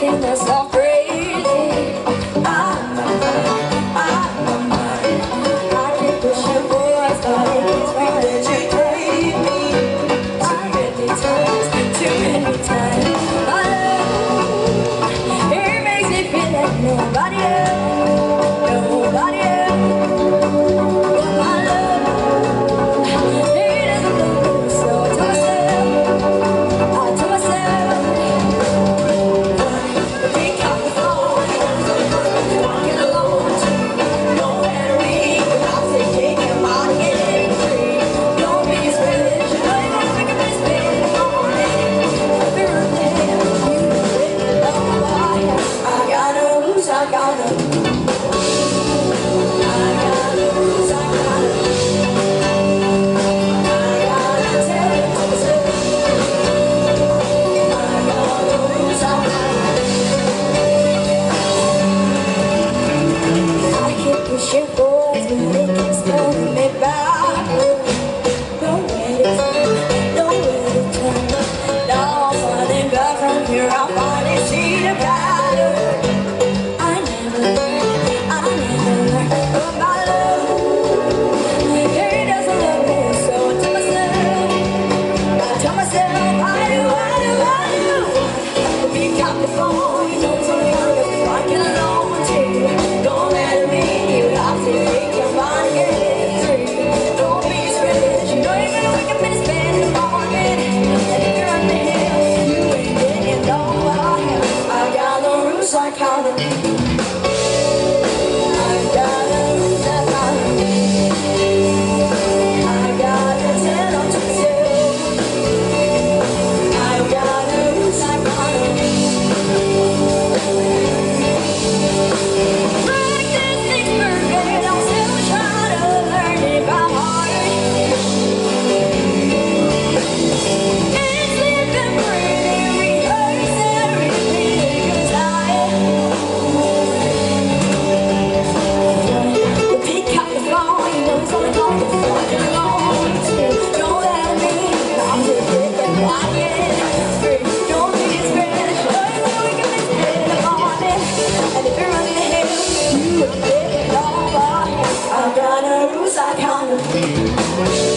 thinking that's all crazy. I'm my mind. I keep pushing forward, but it's wrong that you gave me. Too many times. My love, it makes me feel like nobody else, nobody else. But my love, it doesn't look good, so I tell myself, pick up the phone, walking alone to nowhere to be. I'll say take your body and free. Don't be selfish, you know you're gonna make a mistake in the morning. Every day, you really know I gotta lose, I gotta lose, I gotta tell myself, I gotta lose, I keep pushing forward, but they keep slowing me backwards. Nowhere to turn. Now I'm falling back from here, I finally see the pattern. I never learned about love. It doesn't love me, so I tell myself, I do. Pick up the phone, you know something I can alone too. Don't let it be, you have to take your body and get free. Don't be selfish, you know you're gonna wake up and spend the morning. And if you're on the hill, you ain't getting nowhere. I gotta lose, I gotta lose. I gotta lose, I gotta lose. I gotta tell on myself. I gotta lose, I gotta lose. Practice makes perfect, I'm still trying to learn it by heart. It's living, breathing, rehearse and repeat, 'cause you pick up the phone, you know it's only going to be walking alone too. Don't let me, I'm just getting body and free. Don't be distressed, you know you're gonna wake up and spend in the morning. And if you're running the hill, you will get it all. I gotta lose, I gotta lose.